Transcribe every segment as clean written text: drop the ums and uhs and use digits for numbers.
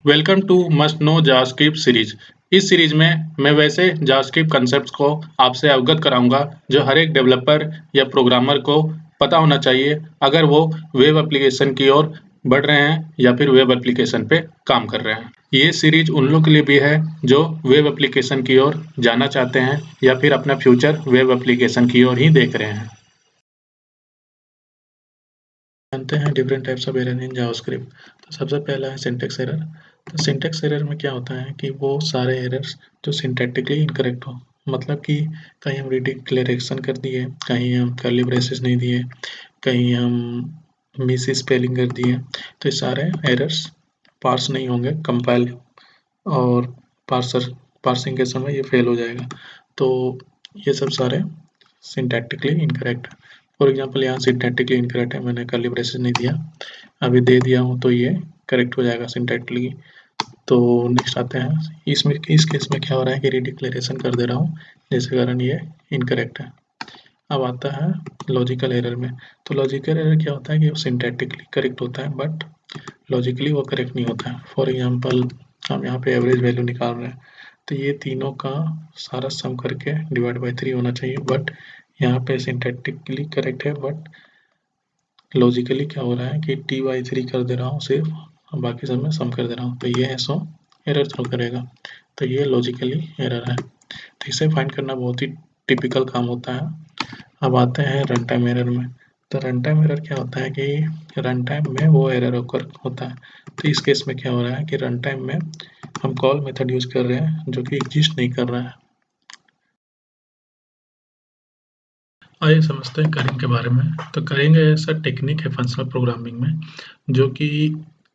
Welcome to must know JavaScript series. इस series में मैं वैसे जावास्क्रिप्ट कंसेप्ट्स को आपसे अवगत कराऊंगा जो हर एक डेवलपर या प्रोग्रामर को पता होना चाहिए अगर वो वेब एप्लीकेशन की ओर बढ़ रहे हैं या फिर वेब एप्लीकेशन पे काम कर रहे हैं। ये सीरीज उन लोगों के लिए भी है जो वेब एप्लीकेशन की ओर जाना चाहते हैं या फिर अपना फ्यूचर वेब एप्लीकेशन की ओर ही देख रहे हैं। जानते हैं different types of error in JavaScript. तो सबसे पहला है सिंटैक्स एरर। तो सिंटैक्स एरर में क्या होता है कि वो सारे एरर्स जो सिंटैक्टिकली इनकरेक्ट हो, मतलब कि कहीं हम डिक्लेरेशन कर दिए, कहीं हम कर्ली ब्रेसेस नहीं दिए, कहीं हम मिस स्पेलिंग कर दिए, तो ये सारे एरर्स पार्स नहीं होंगे कंपाइल, और पार्सिंग के समय ये फेल हो जाएगा। तो ये सब सारे सिंटैक्टिकली इनकरेक्ट है। फॉर एग्जांपल यहाँ सिंटैक्टिकली इनकरेक्ट है, मैंने कर्ली ब्रेसेस नहीं दिया, अभी दे दिया हूँ तो ये करेक्ट हो जाएगा सिंटैक्टिकली। तो नेक्स्ट आते हैं, इसमें इस केस में क्या हो रहा है कि रीडिक्लेरेशन कर दे रहा हूँ जिसके कारण ये इनकरेक्ट है। अब आता है लॉजिकल एरर में। तो लॉजिकल एरर क्या होता है कि वो सिंटैक्टिकली करेक्ट होता है बट लॉजिकली वो करेक्ट नहीं होता है। फॉर एग्जांपल हम यहाँ पे एवरेज वैल्यू निकाल रहे हैं, तो ये तीनों का सारा सम करके डिवाइड बाय 3 होना चाहिए, बट यहाँ पे सिंटैक्टिकली करेक्ट है बट लॉजिकली क्या हो रहा है कि t/3 कर दे रहा हूँ सिर्फ, और बाकी सब में सम कर दे रहा हूँ, तो ये है सो एरर थ्रो करेगा। तो ये लॉजिकली एरर है। तो इसे फाइंड करना बहुत ही टिपिकल काम होता है। अब आते हैं रन टाइम एरर में। तो रन टाइम एरर क्या होता है कि रन टाइम में वो एरर ओकर होता है। तो इस केस में क्या हो रहा है कि रन टाइम में हम कॉल मेथड यूज कर रहे हैं जो कि एग्जिस्ट नहीं कर रहा है। आइए समझते हैं करिंग के बारे में। तो करिंग ऐसा टेक्निक है फंक्शनल प्रोग्रामिंग में जो कि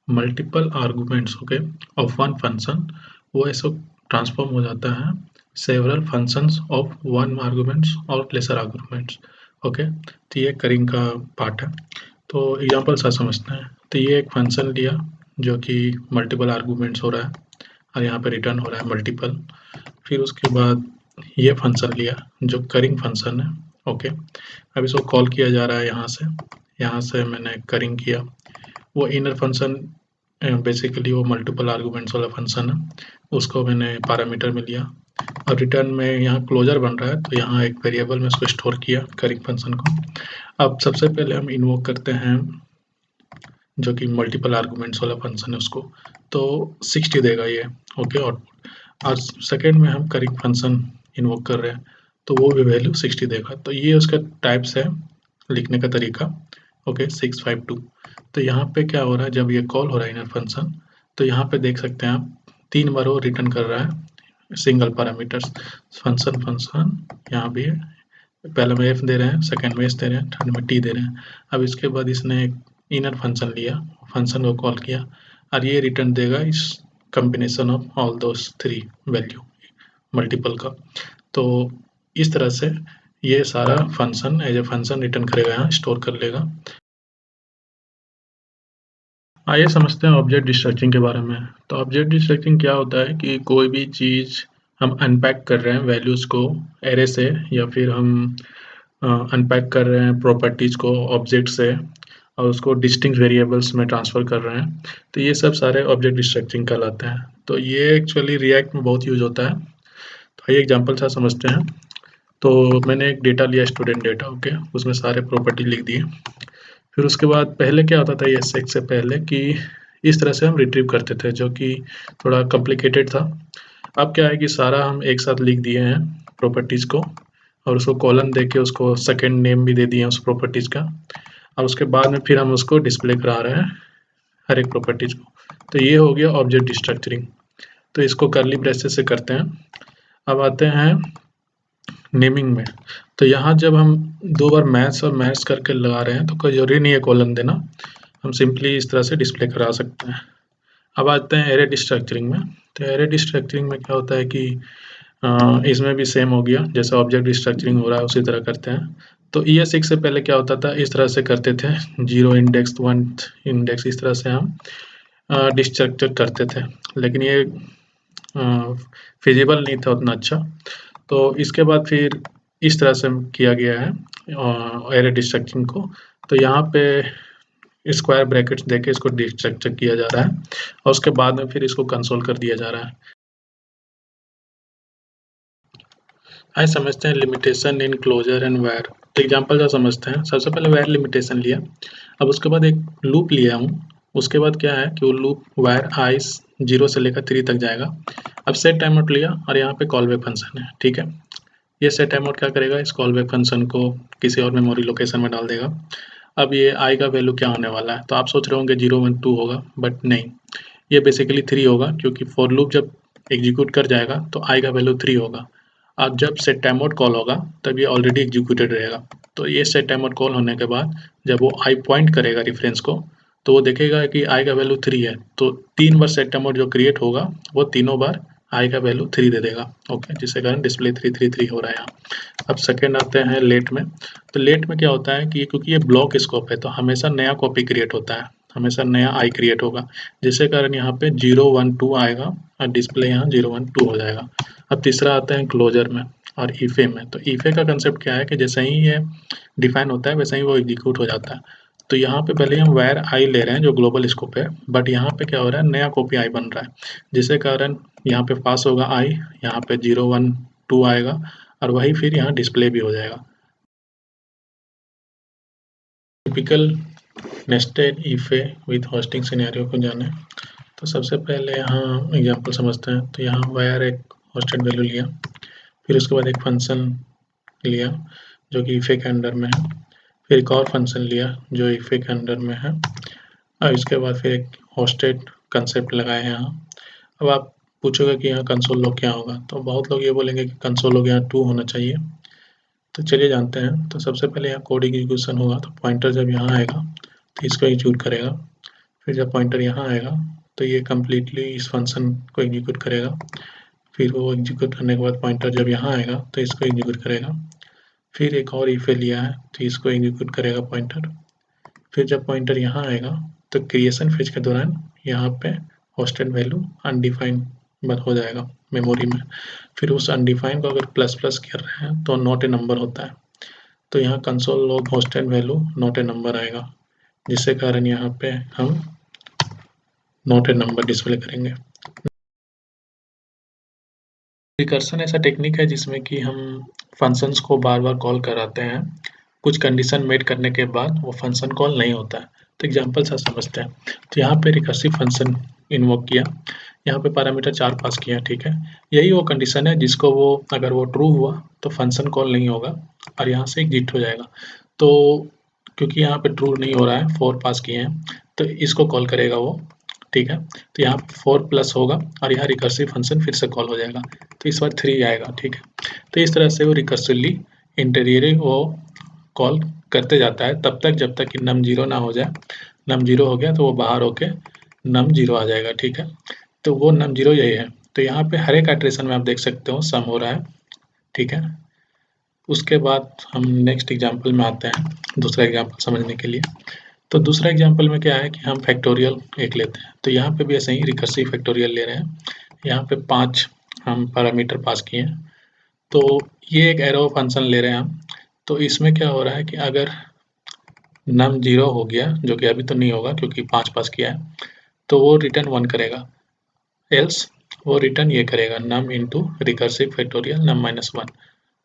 multiple arguments okay of one function, वो ऐसा ट्रांसफॉर्म हो जाता है several functions of one arguments और लेसर आर्गुमेंट्स। ओके, तो ये करिंग का पार्ट है। तो एग्जांपल सा समझते हैं। तो ये एक फंक्शन लिया जो कि मल्टीपल आर्गुमेंट्स हो रहा है और यहाँ पे रिटर्न हो रहा है मल्टीपल। फिर उसके बाद ये फंक्शन लिया जो करिंग फंक्शन है। ओके, अब इसको कॉल किया जा रहा है यहाँ से मैंने करिंग किया। वो इनर फंक्शन बेसिकली वो मल्टीपल आर्गुमेंट्स वाला फंक्शन है, उसको मैंने पैरामीटर में लिया और रिटर्न में यहाँ क्लोजर बन रहा है तो यहाँ एक वेरिएबल में उसको स्टोर किया करिंग फंक्शन को। अब सबसे पहले हम इन्वोक करते हैं जो कि मल्टीपल आर्गुमेंट्स वाला फंक्शन है उसको, तो 60 देगा ये। ओके, और सेकेंड में हम करिंग फंक्शन इन्वोक कर रहे हैं तो वो भी वैल्यू 60 देगा। तो ये उसका टाइप्स है लिखने का तरीका। ओके, 652। तो यहाँ पे क्या हो रहा है जब ये कॉल हो रहा है इनर फंक्शन, तो यहाँ पे देख सकते हैं आप 3 बार वो रिटर्न कर रहा है सिंगल पैरामीटर्स फंक्शन फंक्शन। यहाँ भी है, पहले में एफ दे रहे हैं, सेकंड में एस दे रहे हैं, थर्ड में टी दे रहे हैं। अब इसके बाद इसने एक इनर फंक्शन लिया, फंक्शन को कॉल किया और ये रिटर्न देगा इस combination of all those 3 value multiple का। तो इस तरह से ये सारा function as a function return करेगा, यहाँ स्टोर कर लेगा। आइए समझते हैं ऑब्जेक्ट डिस्ट्रक्चरिंग के बारे में। तो ऑब्जेक्ट डिस्ट्रक्चरिंग क्या होता है कि कोई भी चीज़ हम अनपैक कर रहे हैं वैल्यूज़ को एरे से, या फिर हम अनपैक कर रहे हैं प्रॉपर्टीज़ को ऑब्जेक्ट से और उसको डिस्टिंक्ट वेरिएबल्स में ट्रांसफ़र कर रहे हैं, तो ये सब सारे ऑब्जेक्ट डिस्ट्रक्चरिंग कहलाते हैं। तो ये एक्चुअली रिएक्ट में बहुत यूज होता है। तो आइए एग्जांपल से समझते हैं। तो मैंने एक डेटा लिया स्टूडेंट डेटा, ओके, उसमें सारे प्रॉपर्टी लिख दिए। फिर उसके बाद पहले क्या होता था ये सेक्स से पहले कि इस तरह से हम रिट्रीव करते थे जो कि थोड़ा कॉम्प्लिकेटेड था। अब क्या है कि सारा हम एक साथ लिख दिए हैं प्रॉपर्टीज़ को और उसको कॉलन दे के उसको सेकेंड नेम भी दे दिए हैं उस प्रॉपर्टीज़ का, और उसके बाद में फिर हम उसको डिस्प्ले करा रहे हैं हर एक प्रॉपर्टीज़ को। तो ये हो गया ऑब्जेक्ट डिस्ट्रक्चरिंग। तो इसको कर्ली ब्रेसेस से करते हैं। अब आते हैं नेमिंग में। तो यहाँ जब हम 2 बार मैथ्स और मैथ्स करके लगा रहे हैं तो कोई ज़रूरी नहीं है कॉलन देना, हम सिंपली इस तरह से डिस्प्ले करा सकते हैं। अब आते हैं एरे डिस्ट्रक्चरिंग में। तो एरे डिस्ट्रक्चरिंग में क्या होता है कि इसमें भी सेम हो गया, जैसे ऑब्जेक्ट डिस्ट्रक्चरिंग हो रहा है उसी तरह करते हैं। तो ES6 से पहले क्या होता था, इस तरह से करते थे, 0 इंडेक्स 1 इंडेक्स, इस तरह से हम डिस्ट्रक्चर करते थे, लेकिन ये फिजिबल नहीं था उतना अच्छा। तो इसके बाद फिर इस तरह से किया गया है एरे डिस्ट्रक्चरिंग को। तो यहाँ पे स्क्वायर ब्रैकेट्स देके इसको डिस्ट्रक्चर किया जा रहा है और उसके बाद में फिर इसको कंसोल कर दिया जा रहा है। आइए समझते हैं limitation in closer and wire. तो एग्जांपल जो समझते हैं, सबसे पहले वायर लिमिटेशन लिया, अब उसके बाद एक लूप लिया हूँ, उसके बाद क्या है कि वो लूप वायर आई 0 से लेकर 3 तक जाएगा। अब सेट टाइम आउट लिया और यहाँ पे कॉल बैक फंक्शन है, ठीक है। ये सेट टाइम आउट क्या करेगा, इस कॉल बैक फंक्शन को किसी और मेमोरी लोकेशन में डाल देगा। अब ये आई का वैल्यू क्या होने वाला है, तो आप सोच रहे होंगे 0 1 2 होगा, बट नहीं, ये बेसिकली 3 होगा, क्योंकि फॉर लूप जब एग्जीक्यूट कर जाएगा तो आई का वैल्यू 3 होगा। अब जब सेट टाइम आउट कॉल होगा तब ये ऑलरेडी एग्जीक्यूटेड रहेगा। तो ये सेट टाइम आउट कॉल होने के बाद जब वो आई पॉइंट करेगा रेफरेंस को, तो वो देखेगा कि आई का वैल्यू 3 है, तो 3 बार सेट टाइम आउट जो क्रिएट होगा वो तीनों बार आई का वैल्यू 3 दे देगा, ओके, जिसके कारण डिस्प्ले 333 हो रहा है यहाँ। अब सेकेंड आते हैं लेट में। तो लेट में क्या होता है कि क्योंकि ये ब्लॉक स्कोप है तो हमेशा नया कॉपी क्रिएट होता है, हमेशा नया आई क्रिएट होगा, जिसके कारण यहाँ पे 0 1 2 आएगा और डिस्प्ले यहाँ 0 1 2 हो जाएगा। अब तीसरा आता है क्लोजर में और ईफे में। तो ईफे का कंसेप्ट क्या है कि जैसे ही ये डिफाइन होता है वैसे ही वो एग्जीक्यूट हो जाता है। तो यहाँ पे पहले हम वायर आई ले रहे हैं जो ग्लोबल स्कोप है, बट यहाँ पे क्या हो रहा है, नया कॉपी आई बन रहा है, जिसके कारण यहाँ पे पास होगा आई, यहाँ पे 0 1 2 आएगा और वही फिर यहाँ डिस्प्ले भी हो जाएगा। टिपिकल नेस्टेड ईफे विथ होस्टिंग सिनेरियो को जाने, तो सबसे पहले यहाँ एग्जांपल समझते हैं। तो यहाँ वायर एक होस्टेड वैल्यू लिया, फिर उसके बाद एक फंक्शन लिया जो कि ईफे के अंडर में है, फिर एक और फंक्शन लिया जो ईफे के अंडर में है, और इसके बाद फिर एक होस्टेड कंसेप्ट लगाए हैं यहाँ। अब आप पूछोगे कि यहाँ कंसोल लॉग क्या होगा, तो बहुत लोग ये बोलेंगे कि कंसोल लॉग यहाँ 2 होना चाहिए। तो चलिए जानते हैं। तो सबसे पहले यहाँ कोड एग्जीक्यूशन होगा, तो पॉइंटर जब यहाँ आएगा तो इसको एग्जीक्यूट करेगा, फिर जब पॉइंटर यहाँ आएगा तो ये कम्प्लीटली इस फंक्शन को एग्जीक्यूट करेगा, फिर वो एग्जीक्यूट करने के बाद पॉइंटर जब यहाँ आएगा तो इसको एग्जीक्यूट करेगा, फिर एक और इफे लिया है तो इसको एग्जीक्यूट करेगा पॉइंटर, फिर जब पॉइंटर यहाँ आएगा तो क्रिएशन फेज के दौरान यहाँ पे होस्टेड वैल्यू अनडिफाइंड हो जाएगा मेमोरी में, फिर उस अनडिफाइंड को अगर प्लस प्लस कर रहे हैं तो नॉट ए नंबर होता है, तो यहाँ console log hosted value not a number आएगा, जिसके कारण यहाँ पे हम नॉट ए नंबर डिस्प्ले करेंगे। रिकर्सन ऐसा टेक्निक है जिसमें कि हम फंक्शंस को बार बार कॉल कराते हैं, कुछ कंडीशन मेट करने के बाद वो फंक्शन कॉल नहीं होता है। तो एग्जांपल से समझते हैं। तो यहाँ पे रिकर्सिव फंक्शन इन्वोक किया, यहाँ पे पैरामीटर 4 पास किया, ठीक है। यही वो कंडीशन है जिसको वो अगर वो ट्रू हुआ तो फंक्शन कॉल नहीं होगा और यहाँ से एग्जिट हो जाएगा। तो क्योंकि यहाँ पे ट्रू नहीं हो रहा है, 4 पास किए हैं, तो इसको कॉल करेगा वो, ठीक है। तो यहाँ 4 प्लस होगा और यहाँ रिकर्सिव फंक्शन फिर से कॉल हो जाएगा, तो इस बार 3 आएगा, ठीक है। तो इस तरह से वो रिकर्सिवली इंटीरियर वो कॉल करते जाता है तब तक जब तक कि नम 0 ना हो जाए। नम 0 हो गया तो वो बाहर होके नम 0 आ जाएगा, ठीक है। तो वो नम 0 यही है। तो यहाँ पे हर एक आइटरेशन में आप देख सकते हो सम हो रहा है, ठीक है। उसके बाद हम नेक्स्ट एग्जाम्पल में आते हैं, दूसरा एग्जाम्पल समझने के लिए। तो दूसरा एग्जाम्पल में क्या है कि हम फैक्टोरियल एक लेते हैं, तो यहाँ पे भी ऐसे ही रिकर्सिव फैक्टोरियल ले रहे हैं। यहाँ पे 5 हम पैरामीटर पास किए हैं, तो ये एक एरो फंक्शन ले रहे हैं हम। तो इसमें क्या हो रहा है कि अगर नम 0 हो गया, जो कि अभी तो नहीं होगा क्योंकि 5 पास किया है, तो वो रिटर्न 1 करेगा, एल्स वो रिटर्न ये करेगा नम इंटू रिकर्सिव फैक्टोरियल नम माइनस 1,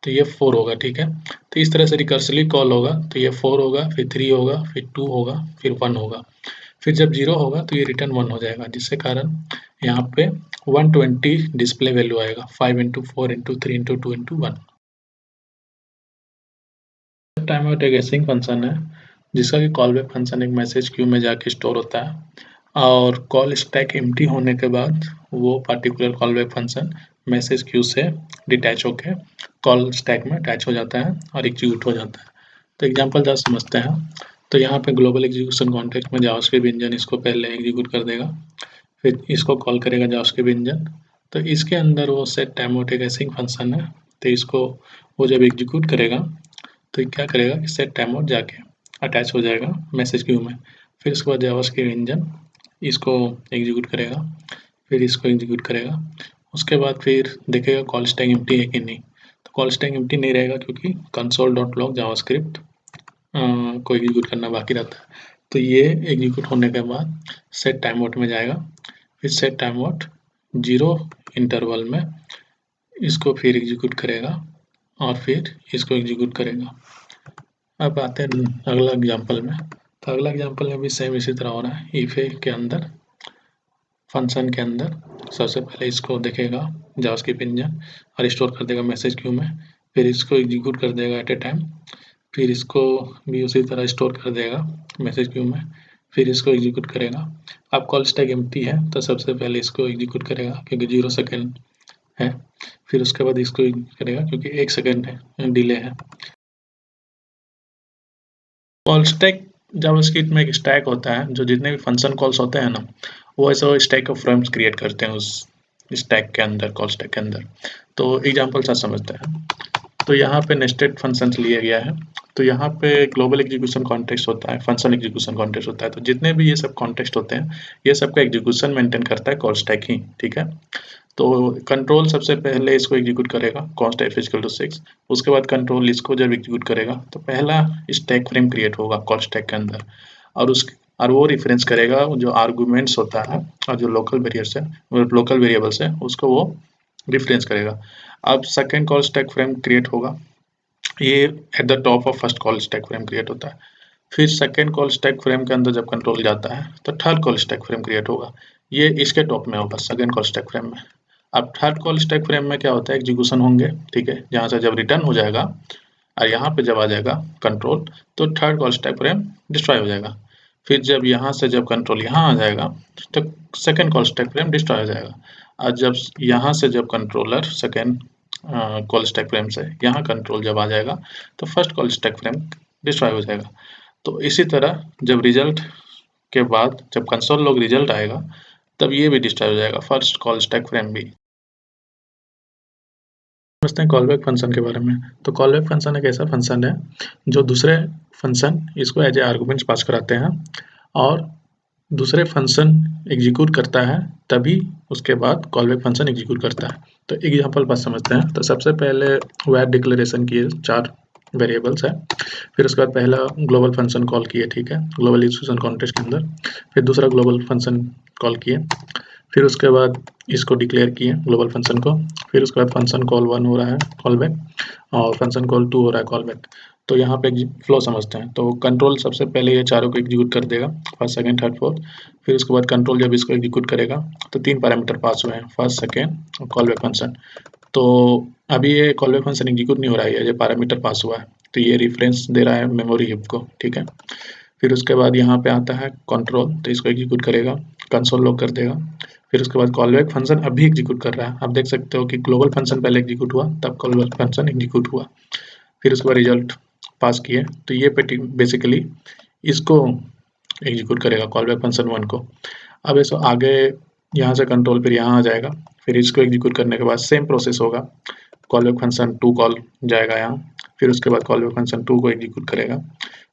तो ये 4 होगा, ठीक है। तो इस तरह से रिकर्सिवली कॉल होगा, तो ये 4 होगा, फिर 3 होगा, फिर 2 होगा, फिर 1 होगा, फिर जब 0 होगा तो ये रिटर्न 1 हो जाएगा, जिसके कारण यहाँ पे 120 डिस्प्ले वैल्यू आएगा, 5 into 4 into 3 into 2 into 1। Time out एक एसिंग फंक्शन है जिसका कि कॉल बैक फंक्शन एक मैसेज क्यू में जाके स्टोर होता है, और कॉल स्टैक एम्प्टी होने के बाद वो particular call back function message queue से डिटैच होके कॉल स्टैक में अटैच हो जाता है और एग्जीक्यूट हो जाता है। तो एग्जांपल जस्ट समझते हैं। तो यहाँ पे ग्लोबल एग्जीक्यूशन कॉन्टेक्स्ट में जावास्क्रिप्ट इंजन इसको पहले एग्जीक्यूट कर देगा, फिर इसको कॉल करेगा जावास्क्रिप्ट इंजन। तो इसके अंदर वो सेट टाइम आउट एक एसिंग फंक्शन है, तो इसको वो जब एग्जीक्यूट करेगा तो क्या करेगा कि सेट टाइम आउट जाके अटैच हो जाएगा मैसेज क्यू में, फिर उसके बाद जावास्क्रिप्ट इंजन इसको एग्जीक्यूट करेगा, फिर इसको एग्जीक्यूट करेगा, उसके बाद फिर देखेगा कॉल स्टैक एम्प्टी है कि नहीं। तो कॉल स्टैक एम्प्टी नहीं रहेगा क्योंकि कंसोल डॉट लॉग जावास्क्रिप्ट को एग्जीक्यूट करना बाकी रहता है। तो ये एग्जीक्यूट होने के बाद सेट टाइम आउट में जाएगा, फिर सेट टाइम आउट 0 इंटरवल में इसको फिर एग्जीक्यूट करेगा और फिर इसको एग्जीक्यूट करेगा। अब आते हैं अगला एग्जांपल में। तो अगला एग्जांपल में भी सेम इसी तरह हो रहा है। इफ के अंदर फंक्शन के अंदर सबसे पहले इसको देखेगा जावास्क्रिप्ट इंजन और स्टोर कर देगा मैसेज क्यू में, फिर इसको एग्जीक्यूट कर देगा एट ए टाइम, फिर इसको भी उसी तरह स्टोर कर देगा मैसेज क्यू में, फिर इसको एग्जीक्यूट करेगा। अब कॉल स्टैक एम्प्टी है तो सबसे पहले इसको एग्जीक्यूट करेगा क्योंकि 0 सेकेंड है, फिर उसके बाद इसको एग्जीक्यूट करेगा क्योंकि 1 सेकेंड है डिले है। कॉल स्टैक जावास्क्रिप्ट में एक स्टैक होता है, जो जितने भी फंक्शन कॉल्स होते हैं ना, वो ऐसा स्टैक ऑफ फ्रेम्स क्रिएट करते हैं उस स्टैक के अंदर, कॉल स्टैक के अंदर। तो एग्जांपल साथ समझते हैं। तो यहाँ पे नेस्टेड फंक्शंस लिया गया है। तो यहाँ पे ग्लोबल एग्जीक्यूशन कॉन्टेक्स्ट होता है, फंक्शन एग्जीक्यूशन कॉन्टेक्स्ट होता है। तो जितने भी ये सब कॉन्टेक्स्ट होते हैं, ये सबका एग्जीक्यूशन मेंटेन करता है कॉल स्टैक ही, ठीक है। तो कंट्रोल सबसे पहले इसको एग्जीक्यूट करेगा कॉन्स्ट f इक्वल टू 6। उसके बाद कंट्रोल इसको जब एग्जीक्यूट करेगा तो पहला स्टैक फ्रेम क्रिएट होगा कॉल स्टैक के अंदर, और वो रेफरेंस करेगा जो आर्गुमेंट्स होता है और जो लोकल वेरिएबल्स है, लोकल वेरिएबल्स है उसको वो रेफरेंस करेगा। अब second call stack frame create होगा, ये at the top of first call stack frame create होता है। फिर सेकेंड कॉल स्टैक फ्रेम के अंदर जब कंट्रोल जाता है तो third call stack frame create होगा, ये इसके टॉप में होगा सेकेंड कॉल स्टैक फ्रेम में। अब थर्ड कॉल स्टैक फ्रेम में क्या होता है, एग्जीक्यूशन होंगे, ठीक है, जहाँ से जब रिटर्न हो जाएगा और यहाँ पे जब आ जाएगा कंट्रोल तो third call stack frame destroy हो जाएगा। फिर जब यहाँ से जब कंट्रोल यहाँ आ जाएगा तो second call stack frame destroy हो जाएगा, और जब यहाँ से जब controller second call stack frame से यहाँ कंट्रोल जब आ जाएगा तो first call stack frame destroy हो जाएगा। तो इसी तरह जब रिजल्ट के बाद जब कंसोल लॉग रिजल्ट आएगा तब ये भी डिस्ट्रॉय हो जाएगा, फर्स्ट कॉल स्टैक फ्रेम भी। समझते हैं कॉलबैक फंक्शन के बारे में। तो कॉलबैक फंक्शन एक ऐसा फंक्शन है जो दूसरे फंक्शन इसको एज ए आर्गुमेंट्स पास कराते हैं और दूसरे फंक्शन एग्जीक्यूट करता है, तभी उसके बाद कॉलबैक फंक्शन एग्जीक्यूट करता है। तो एग्जांपल बात समझते हैं। तो सबसे पहले वैर डिक्लेरेशन किए 4 वेरिएबल्स है, फिर उसके बाद पहला ग्लोबल फंक्शन कॉल किए, ठीक है, ग्लोबल एग्जीक्यूशन कॉन्टेक्स्ट के अंदर, फिर दूसरा ग्लोबल फंक्शन कॉल किए, फिर उसके बाद इसको डिक्लेयर किए ग्लोबल फंक्शन को, फिर उसके बाद फंक्शन कॉल 1 हो रहा है कॉल बैक और फंक्शन कॉल 2 हो रहा है कॉल बैक। तो यहाँ पे फ्लो समझते हैं। तो कंट्रोल सबसे पहले ये चारों को एग्जीक्यूट कर देगा, फर्स्ट सेकंड थर्ड फोर्थ। फिर उसके बाद कंट्रोल जब इसको एग्जीक्यूट करेगा तो 3 पैरामीटर पास हुए हैं, फर्स्ट सेकेंड और कॉल बैक फंक्शन। तो अभी ये कॉल बैक फंक्शन एग्जीक्यूट नहीं हो रहा है, ये पैरामीटर पास हुआ है, तो ये रेफरेंस दे रहा है मेमोरी हिप को, ठीक है। फिर उसके बाद यहाँ पे आता है कंट्रोल, तो इसको एग्जीक्यूट करेगा, कंसोल लॉग कर देगा। फिर उसके बाद कॉलबैक फंक्शन अभी एग्जीक्यूट कर रहा है, आप देख सकते हो कि ग्लोबल फंक्शन पहले एग्जीक्यूट हुआ तब कॉलबैक फंक्शन एग्जीक्यूट हुआ। फिर उसके बाद रिजल्ट पास किए, तो ये बेसिकली इसको एग्जीक्यूट करेगा कॉलबैक फंक्शन 1 को। अब इसको आगे यहाँ से कंट्रोल फिर यहाँ आ जाएगा, फिर इसको एग्जीक्यूट करने के बाद सेम प्रोसेस होगा, कॉलबैक फंक्शन 2 कॉल जाएगा यहाँ, फिर उसके बाद कॉलबैक फंक्शन 2 को एग्जीक्यूट करेगा,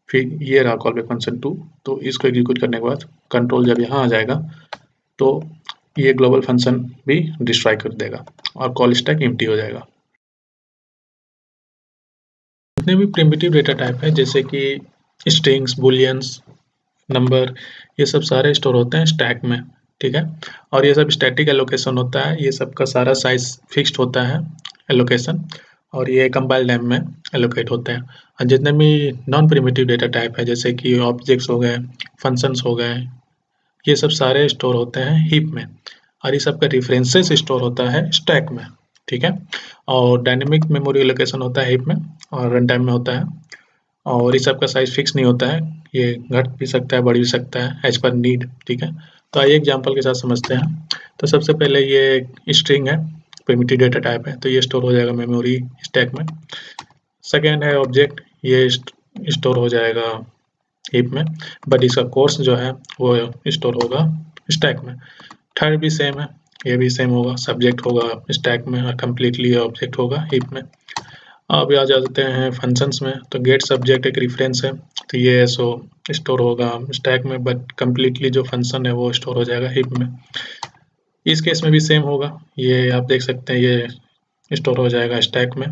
फिर ये रहा कॉलबैक फंक्शन 2। तो इसको एग्जीक्यूट करने के बाद कंट्रोल जब यहाँ आ जाएगा तो ये ग्लोबल फंक्शन भी डिस्ट्रॉय कर देगा और कॉल स्टैक एम्प्टी हो जाएगा। जितने भी प्रिमिटिव डेटा टाइप है जैसे कि स्ट्रिंग्स, बुलियंस, नंबर, ये सब सारे स्टोर होते हैं स्टैक में, ठीक है। और ये सब स्टैटिक एलोकेशन होता है, ये सब का सारा साइज फिक्स्ड होता है एलोकेशन, और ये कंपाइल टाइम में एलोकेट होते हैं। और जितने भी नॉन प्रिमिटिव डेटा टाइप है जैसे कि ऑब्जेक्ट्स हो गए, फंक्शंस हो गए, ये सब सारे स्टोर होते हैं हीप में, और ये सब का रेफरेंसेस स्टोर होता है स्टैक में, ठीक है। और डायनेमिक मेमोरी एलोकेशन होता है हीप में और रन टाइम में होता है, और इस सब का साइज फिक्स नहीं होता है, ये घट भी सकता है, बढ़ भी सकता है एज पर नीड, ठीक है। तो आइए एग्जांपल के साथ समझते हैं। तो सबसे पहले ये स्ट्रिंग है, प्रिमिटिव डेटा टाइप है, तो ये स्टोर हो जाएगा मेमोरी स्टैक में। सेकेंड है ऑब्जेक्ट, ये स्टोर हो जाएगा हीप में, बट इसका कोर्स जो है वो स्टोर होगा स्टैक में। थर्ड भी सेम है, ये भी सेम होगा, सब्जेक्ट होगा स्टैक में और कम्प्लीटली ऑब्जेक्ट होगा हीप में। अब आ जाते हैं फंक्शंस में। तो गेट सब्जेक्ट एक रेफरेंस है, तो ये सो स्टोर होगा स्टैक में, बट कम्प्लीटली जो फंक्शन है वो स्टोर हो जाएगा हीप में। इस केस में भी सेम होगा, ये आप देख सकते हैं ये स्टोर हो जाएगा स्टैक में,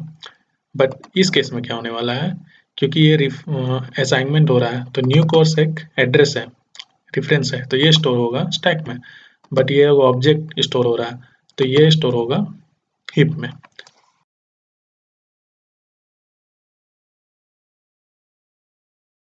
बट इस केस में क्या होने वाला है, क्योंकि ये असाइनमेंट हो रहा है तो न्यू कोर्स एक एड्रेस है, रेफरेंस है, तो ये स्टोर होगा स्टैक में, बट ये ऑब्जेक्ट स्टोर हो रहा है तो ये स्टोर होगा हीप में।